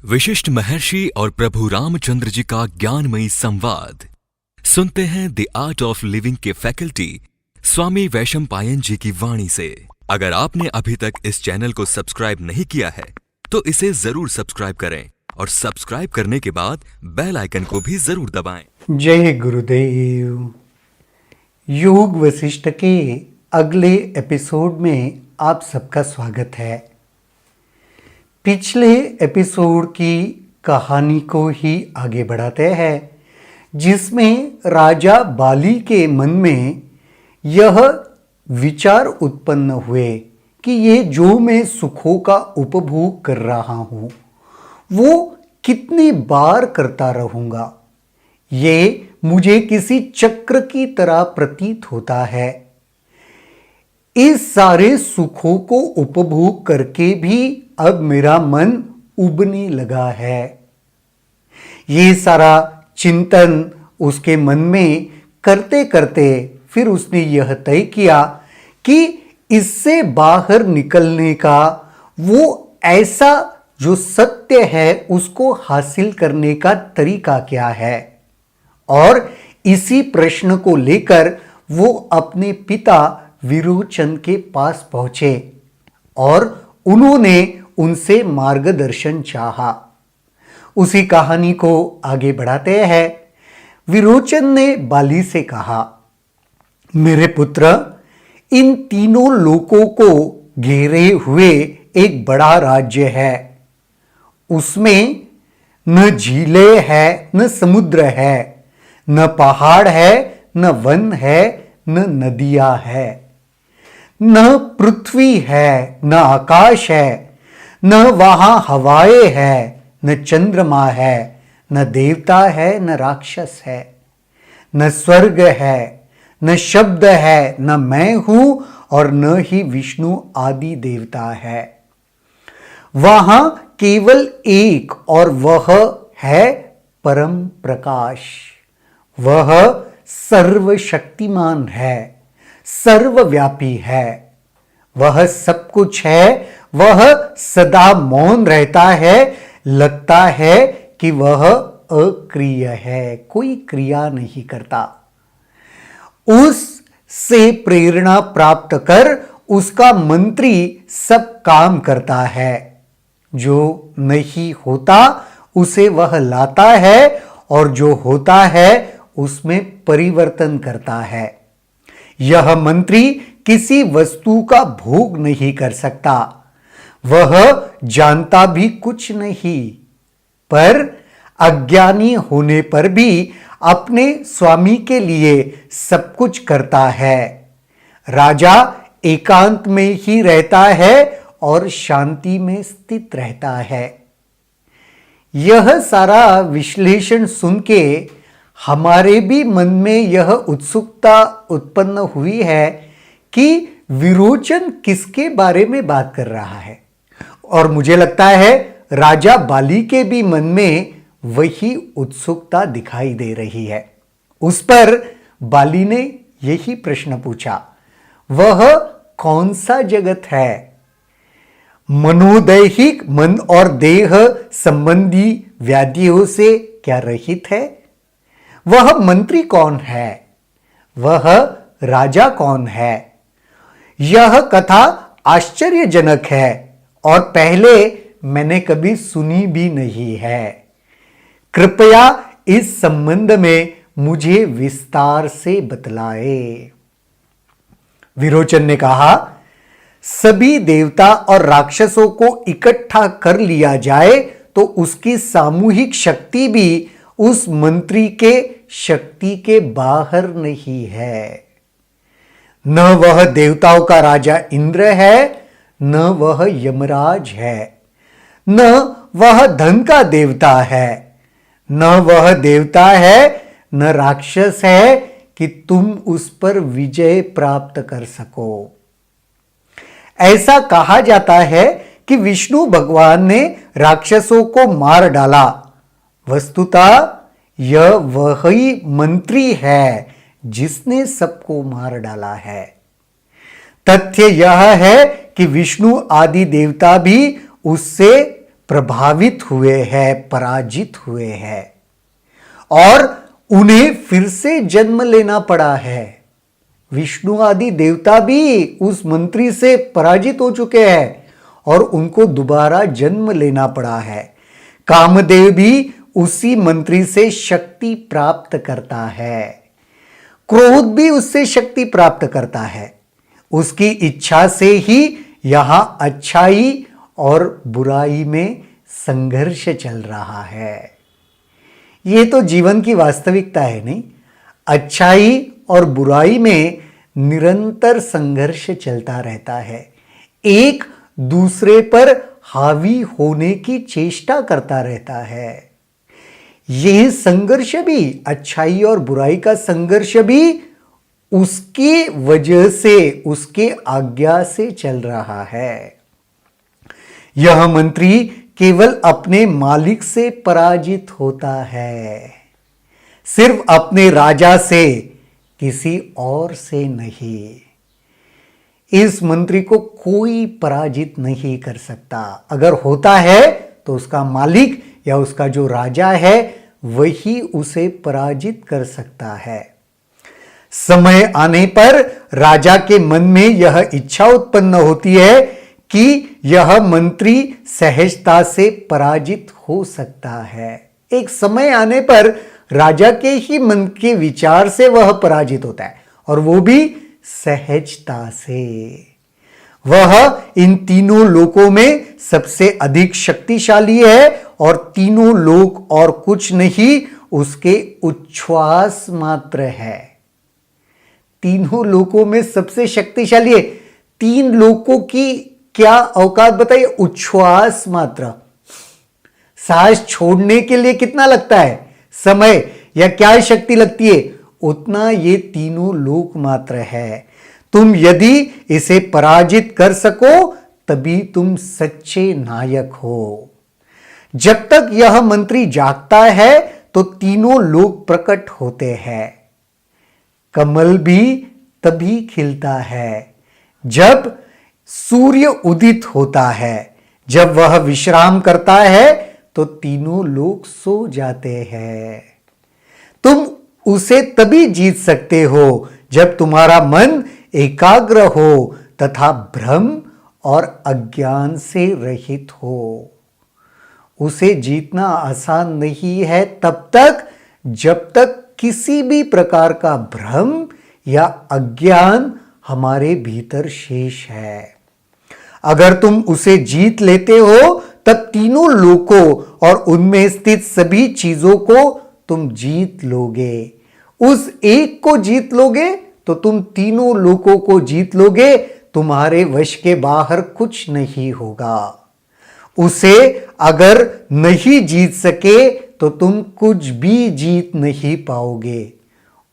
विशिष्ट महर्षि और प्रभु रामचंद्र जी का ज्ञानमयी संवाद सुनते हैं द आर्ट ऑफ लिविंग के फैकल्टी स्वामी वैशंपायन जी की वाणी से। अगर आपने अभी तक इस चैनल को सब्सक्राइब नहीं किया है तो इसे जरूर सब्सक्राइब करें और सब्सक्राइब करने के बाद बेल आइकन को भी जरूर दबाएं। जय गुरुदेव। योग वशिष्ठ के अगले एपिसोड में आप सबका स्वागत है। पिछले एपिसोड की कहानी को ही आगे बढ़ाते हैं, जिसमें राजा बाली के मन में यह विचार उत्पन्न हुए कि ये जो मैं सुखों का उपभोग कर रहा हूँ वो कितनी बार करता रहूँगा। ये मुझे किसी चक्र की तरह प्रतीत होता है। इस सारे सुखों को उपभोग करके भी अब मेरा मन उबने लगा है। ये सारा चिंतन उसके मन में करते करते फिर उसने यह तय किया कि इससे बाहर निकलने का वो ऐसा जो सत्य है उसको हासिल करने का तरीका क्या है। और इसी प्रश्न को लेकर वो अपने पिता विरोचन के पास पहुंचे और उन्होंने उनसे मार्गदर्शन चाहा। उसी कहानी को आगे बढ़ाते हैं। विरोचन ने बाली से कहा, मेरे पुत्र, इन तीनों लोकों को घेरे हुए एक बड़ा राज्य है। उसमें न झीलें है, न समुद्र है, न पहाड़ है, न वन है, न नदियां है, न पृथ्वी है, न आकाश है, न वहां हवाएं है, न चंद्रमा है, न देवता है, न राक्षस है, न स्वर्ग है, न शब्द है, न मैं हूं और न ही विष्णु आदि देवता है। वहां केवल एक और वह है परम प्रकाश। वह सर्वशक्तिमान है, सर्वव्यापी है, वह सब कुछ है। वह सदा मौन रहता है, लगता है कि वह अक्रिय है, कोई क्रिया नहीं करता। उससे प्रेरणा प्राप्त कर उसका मंत्री सब काम करता है। जो नहीं होता उसे वह लाता है और जो होता है उसमें परिवर्तन करता है। यह मंत्री किसी वस्तु का भोग नहीं कर सकता, वह जानता भी कुछ नहीं, पर अज्ञानी होने पर भी अपने स्वामी के लिए सब कुछ करता है। राजा एकांत में ही रहता है और शांति में स्थित रहता है। यह सारा विश्लेषण सुन के हमारे भी मन में यह उत्सुकता उत्पन्न हुई है कि विरोचन किसके बारे में बात कर रहा है। और मुझे लगता है राजा बाली के भी मन में वही उत्सुकता दिखाई दे रही है। उस पर बाली ने यही प्रश्न पूछा, वह कौन सा जगत है? मनोदैहिक, मन और देह संबंधी व्याधियों से क्या रहित है? वह मंत्री कौन है? वह राजा कौन है? यह कथा आश्चर्यजनक है और पहले मैंने कभी सुनी भी नहीं है। कृपया इस संबंध में मुझे विस्तार से बतलाए। विरोचन ने कहा, सभी देवता और राक्षसों को इकट्ठा कर लिया जाए तो उसकी सामूहिक शक्ति भी उस मंत्री के शक्ति के बाहर नहीं है। न वह देवताओं का राजा इंद्र है, न वह यमराज है, न वह धन का देवता है, न वह देवता है, न राक्षस है कि तुम उस पर विजय प्राप्त कर सको। ऐसा कहा जाता है कि विष्णु भगवान ने राक्षसों को मार डाला। वस्तुतः यह वही मंत्री है जिसने सबको मार डाला है। तथ्य यह है कि विष्णु आदि देवता भी उससे प्रभावित हुए हैं, पराजित हुए हैं और उन्हें फिर से जन्म लेना पड़ा है। विष्णु आदि देवता भी उस मंत्री से पराजित हो चुके हैं और उनको दोबारा जन्म लेना पड़ा है। कामदेव भी उसी मंत्री से शक्ति प्राप्त करता है। क्रोध भी उससे शक्ति प्राप्त करता है। उसकी इच्छा से ही यहां अच्छाई और बुराई में संघर्ष चल रहा है। ये तो जीवन की वास्तविकता है, नहीं? अच्छाई और बुराई में निरंतर संघर्ष चलता रहता है। एक दूसरे पर हावी होने की चेष्टा करता रहता है। यह संघर्ष भी, अच्छाई और बुराई का संघर्ष भी उसकी वजह से, उसके आज्ञा से चल रहा है। यह मंत्री केवल अपने मालिक से पराजित होता है, सिर्फ अपने राजा से, किसी और से नहीं। इस मंत्री को कोई पराजित नहीं कर सकता। अगर होता है तो उसका मालिक या उसका जो राजा है वही उसे पराजित कर सकता है। समय आने पर राजा के मन में यह इच्छा उत्पन्न होती है कि यह मंत्री सहजता से पराजित हो सकता है। एक समय आने पर राजा के ही मन के विचार से वह पराजित होता है और वो भी सहजता से। वह इन तीनों लोकों में सबसे अधिक शक्तिशाली है और तीनों लोक और कुछ नहीं, उसके उच्छ्वास मात्र है। तीनों लोकों में सबसे शक्तिशाली है। तीन लोकों की क्या औकात बताइए? उच्छ्वास मात्र। सांस छोड़ने के लिए कितना लगता है समय, या क्या शक्ति लगती है? उतना ये तीनों लोक मात्र है। तुम यदि इसे पराजित कर सको तभी तुम सच्चे नायक हो। जब तक यह मंत्री जागता है तो तीनों लोक प्रकट होते हैं। कमल भी तभी खिलता है जब सूर्य उदित होता है। जब वह विश्राम करता है तो तीनों लोग सो जाते हैं। तुम उसे तभी जीत सकते हो जब तुम्हारा मन एकाग्र हो तथा भ्रम और अज्ञान से रहित हो। उसे जीतना आसान नहीं है तब तक जब तक किसी भी प्रकार का भ्रम या अज्ञान हमारे भीतर शेष है। अगर तुम उसे जीत लेते हो तब तीनों लोकों और उनमें स्थित सभी चीजों को तुम जीत लोगे। उस एक को जीत लोगे तो तुम तीनों लोकों को जीत लोगे। तुम्हारे वश के बाहर कुछ नहीं होगा। उसे अगर नहीं जीत सके तो तुम कुछ भी जीत नहीं पाओगे।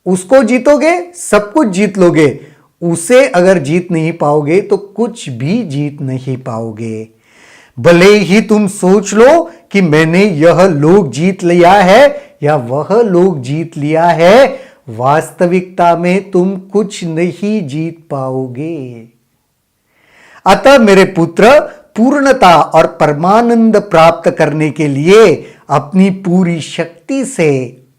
उसको जीतोगे सब कुछ जीत लोगे, उसे अगर जीत नहीं पाओगे तो कुछ भी जीत नहीं पाओगे। भले ही तुम सोच लो कि मैंने यह लोक जीत लिया है या वह लोक जीत लिया है, वास्तविकता में तुम कुछ नहीं जीत पाओगे। अतः मेरे पुत्र, पूर्णता और परमानंद प्राप्त करने के लिए अपनी पूरी शक्ति से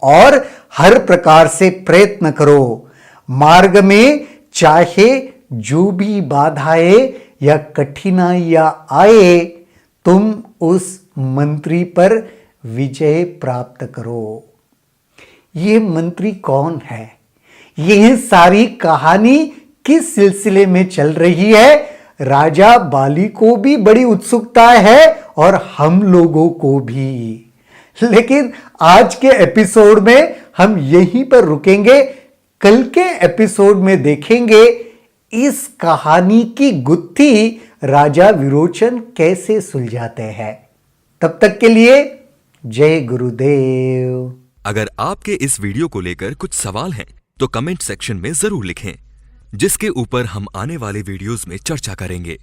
और हर प्रकार से प्रयत्न करो। मार्ग में चाहे जो भी बाधाएं या कठिनाइयां आए, तुम उस मंत्री पर विजय प्राप्त करो। ये मंत्री कौन है? यह सारी कहानी किस सिलसिले में चल रही है? राजा बाली को भी बड़ी उत्सुकता है और हम लोगों को भी। लेकिन आज के एपिसोड में हम यहीं पर रुकेंगे। कल के एपिसोड में देखेंगे इस कहानी की गुत्थी राजा विरोचन कैसे सुलझाते हैं। तब तक के लिए जय गुरुदेव। अगर आपके इस वीडियो को लेकर कुछ सवाल हैं तो कमेंट सेक्शन में जरूर लिखें, जिसके ऊपर हम आने वाले वीडियोस में चर्चा करेंगे।